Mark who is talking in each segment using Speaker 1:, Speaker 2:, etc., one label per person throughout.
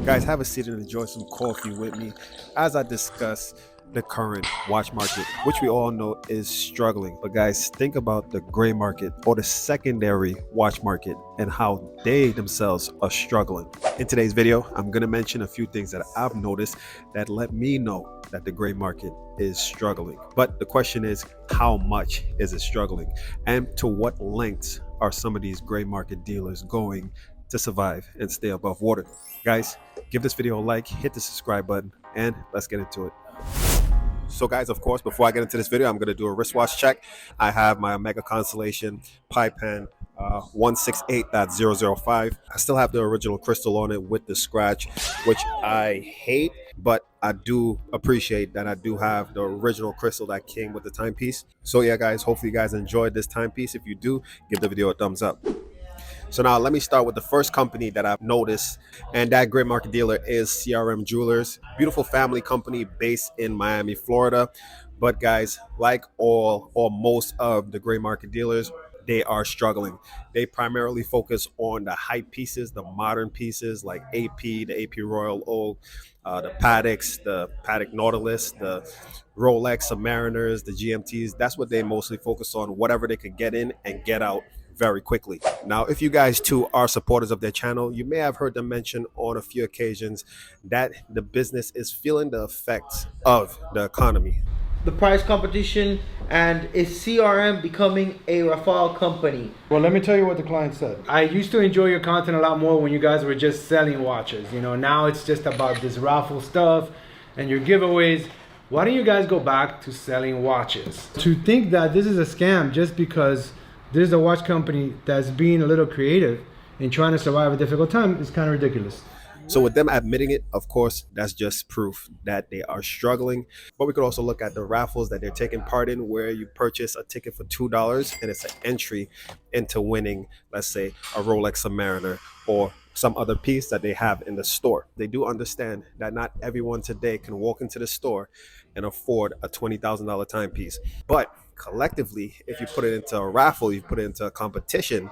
Speaker 1: Guys, have a seat and enjoy some coffee with me as I discuss the current watch market, which we all know is struggling. But guys, think about the gray market or the secondary watch market and how they themselves are struggling. In today's video, I'm going to mention a few things that I've noticed that let me know that the gray market is struggling. But the question is, how much is it struggling? And to what lengths are some of these gray market dealers going to survive and stay above water? Guys, give this video a like, hit the subscribe button, and let's get into it. So guys, of course, before I get into this video, I'm going to do a wristwatch check. I have my Omega Constellation Pi-Pen 168.005. I still have the original crystal on it with the scratch, which I hate, but I do appreciate that I do have the original crystal that came with the timepiece. So yeah, guys, hopefully you guys enjoyed this timepiece. If you do, give the video a thumbs up. So now let me start with the first company that I've noticed, and that gray market dealer is CRM Jewelers. Beautiful family company based in Miami, Florida. But guys, like all or most of the gray market dealers, they are struggling. They primarily focus on the hype pieces, the modern pieces like AP, the AP Royal Oak, the Paddocks, the Paddock Nautilus, the Rolex, the Mariners, the GMTs. That's what they mostly focus on, whatever they could get in and get out very quickly. Now, if you guys too are supporters of their channel, you may have heard them mention on a few occasions that the business is feeling the effects of the economy.
Speaker 2: The price competition, and is CRM becoming a Raffles company?
Speaker 3: Well, let me tell you what the client said. I used to enjoy your content a lot more when you guys were just selling watches. You know, now it's just about this raffle stuff and your giveaways. Why don't you guys go back to selling watches? To think that this is a scam just because there's a watch company that's being a little creative and trying to survive a difficult time is kind of ridiculous.
Speaker 1: So with them admitting it, of course, that's just proof that they are struggling. But we could also look at the raffles that they're taking part in, where you purchase a ticket for $2 and it's an entry into winning, let's say, a Rolex Submariner or some other piece that they have in the store. They do understand that not everyone today can walk into the store and afford a $20,000 timepiece. But collectively, if you put it into a raffle, you put it into a competition,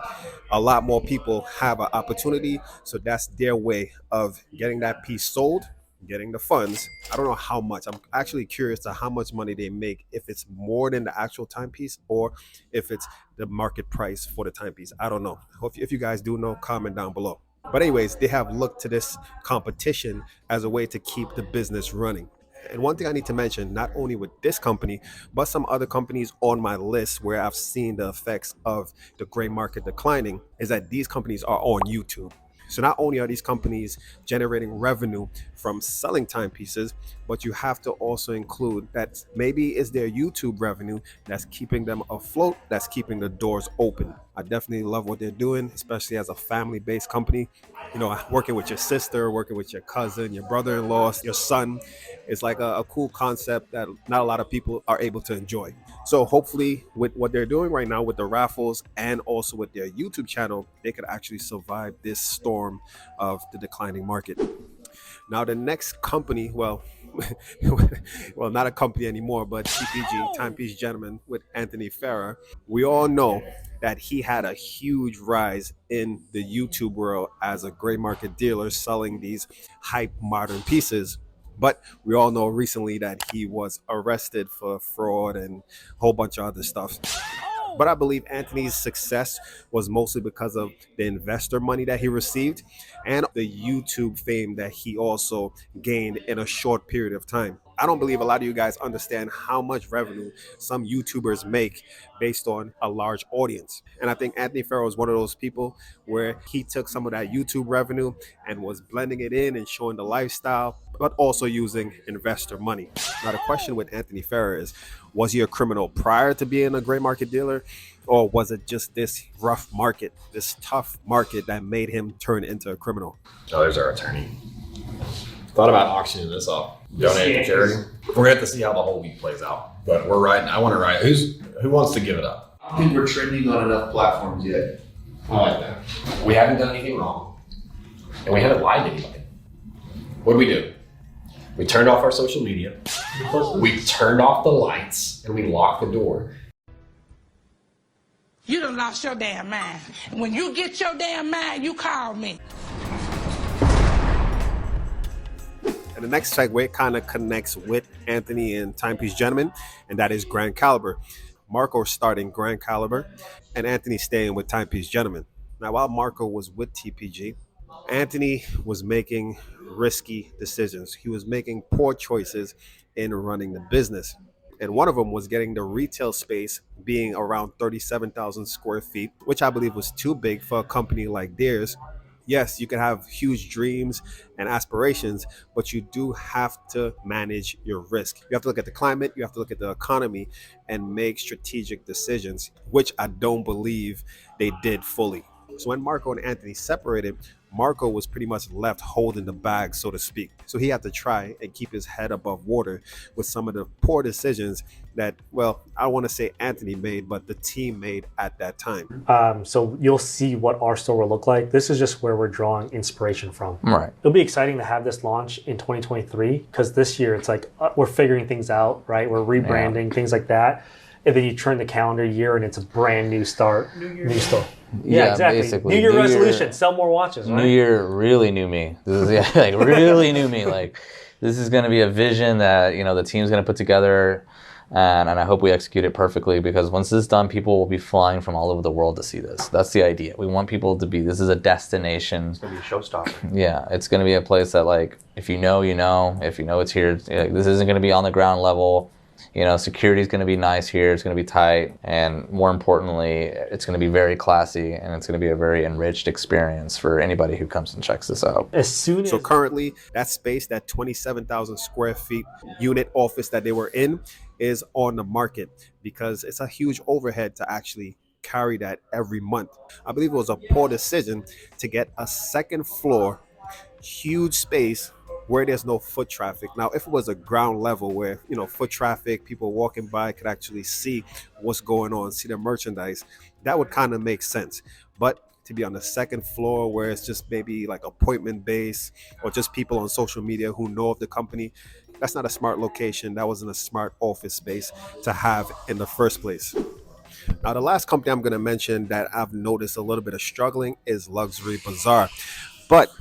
Speaker 1: a lot more people have an opportunity. So that's their way of getting that piece sold, getting the funds. I don't know how much. I'm actually curious to how much money they make, if it's more than the actual timepiece or if it's the market price for the timepiece. I don't know. If you guys do know, comment down below. But anyways, they have looked to this competition as a way to keep the business running. And one thing I need to mention, not only with this company, but some other companies on my list where I've seen the effects of the gray market declining, is that these companies are on YouTube. So not only are these companies generating revenue from selling timepieces, but you have to also include that maybe it's their YouTube revenue that's keeping them afloat, that's keeping the doors open. I definitely love what they're doing, especially as a family-based company. You know, working with your sister, working with your cousin, your brother-in-law, your son. It's like a cool concept that not a lot of people are able to enjoy. So hopefully with what they're doing right now with the raffles and also with their YouTube channel, they could actually survive this storm of the declining market. Now the next company, well, not a company anymore, but TPG, Timepiece Gentleman with Anthony Ferris. We all know that he had a huge rise in the YouTube world as a gray market dealer selling these hype modern pieces. But we all know recently that he was arrested for fraud and a whole bunch of other stuff. But I believe Anthony's success was mostly because of the investor money that he received and the YouTube fame that he also gained in a short period of time. I don't believe a lot of you guys understand how much revenue some YouTubers make based on a large audience. And I think Anthony Ferris was one of those people where he took some of that YouTube revenue and was blending it in and showing the lifestyle, but also using investor money. Now the question with Anthony Ferris is, was he a criminal prior to being a gray market dealer? Or was it just this rough market, this tough market that made him turn into a criminal?
Speaker 4: Oh, there's our attorney. Thought about auctioning this off, donate it to charity. We're gonna have to see how the whole week plays out. But we're writing. I want to write. Who wants to give it up?
Speaker 5: I don't think we're trending on enough platforms yet.
Speaker 4: I like that. We haven't done anything wrong, and we haven't lied to anybody. What did we do? We turned off our social media. We turned off the lights, and we locked the door.
Speaker 6: You done lost your damn mind. When you get your damn mind, you call me.
Speaker 1: And the next segue kind of connects with Anthony and Timepiece Gentleman, and that is Grand Caliber. Marco starting Grand Caliber, and Anthony staying with Timepiece Gentleman. Now, while Marco was with TPG, Anthony was making risky decisions. He was making poor choices in running the business. And one of them was getting the retail space being around 37,000 square feet, which I believe was too big for a company like theirs. Yes, you can have huge dreams and aspirations, but you do have to manage your risk. You have to look at the climate, you have to look at the economy, and make strategic decisions, which I don't believe they did fully. So when Marco and Anthony separated, Marco was pretty much left holding the bag, so to speak. So he had to try and keep his head above water with some of the poor decisions that, well, I don't want to say Anthony made, but the team made at that time.
Speaker 6: So you'll see what our store will look like. This is just where we're drawing inspiration from.
Speaker 7: Right.
Speaker 6: It'll be exciting to have this launch in 2023 because this year it's like we're figuring things out, right? We're rebranding, things like that. And then you turn the calendar year and it's a brand new start, new store. Yeah, exactly.
Speaker 7: Basically.
Speaker 6: New Year resolution, sell more watches, right?
Speaker 7: New Year really knew me. This is like really knew me. Like this is going to be a vision that the team's going to put together, and I hope we execute it perfectly because once this is done, people will be flying from all over the world to see this. That's the idea. We want people to be. This is a destination.
Speaker 8: It's gonna be a showstopper.
Speaker 7: Yeah, it's going to be a place that like if you know, you know. If you know it's here, this isn't going to be on the ground level. Security is going to be nice here. It's going to be tight. And more importantly, it's going to be very classy and it's going to be a very enriched experience for anybody who comes and checks this out.
Speaker 1: So currently, that space, that 27,000 square feet unit office that they were in is on the market because it's a huge overhead to actually carry that every month. I believe it was a poor decision to get a second floor, huge space where there's no foot traffic. Now, if it was a ground level where, foot traffic, people walking by could actually see what's going on, see the merchandise, that would kind of make sense. But to be on the second floor where it's just maybe like appointment based or just people on social media who know of the company, that's not a smart location. That wasn't a smart office space to have in the first place. Now, the last company I'm going to mention that I've noticed a little bit of struggling is Luxury Bazaar. But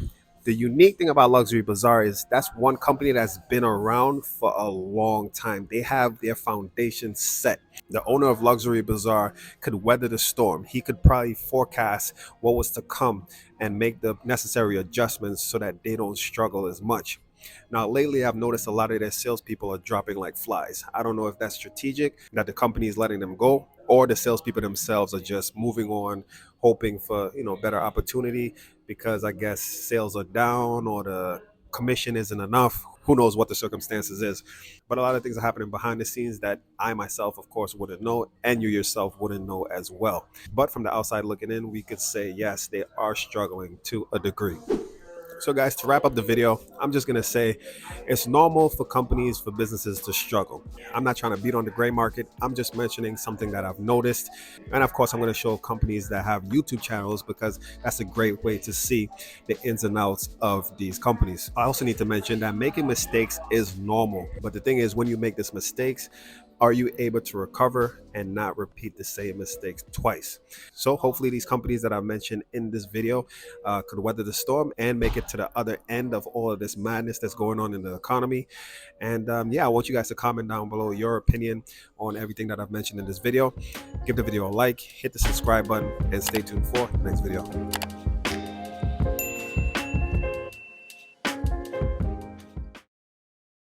Speaker 1: the unique thing about Luxury Bazaar is that's one company that's been around for a long time. They have their foundation set. The owner of Luxury Bazaar could weather the storm. He could probably forecast what was to come and make the necessary adjustments so that they don't struggle as much. Now, lately, I've noticed a lot of their salespeople are dropping like flies. I don't know if that's strategic, that the company is letting them go, or the salespeople themselves are just moving on, hoping for better opportunity because I guess sales are down or the commission isn't enough. Who knows what the circumstances is. But a lot of things are happening behind the scenes that I myself, of course, wouldn't know, and you yourself wouldn't know as well. But from the outside looking in, we could say, yes, they are struggling to a degree. So guys, to wrap up the video, I'm just going to say it's normal for companies, for businesses to struggle. I'm not trying to beat on the gray market. I'm just mentioning something that I've noticed. And of course, I'm going to show companies that have YouTube channels because that's a great way to see the ins and outs of these companies. I also need to mention that making mistakes is normal. But the thing is, when you make these mistakes, are you able to recover and not repeat the same mistakes twice? So hopefully these companies that I mentioned in this video could weather the storm and make it to the other end of all of this madness that's going on in the economy. And I want you guys to comment down below your opinion on everything that I've mentioned in this video. Give the video a like, hit the subscribe button, and stay tuned for the next video.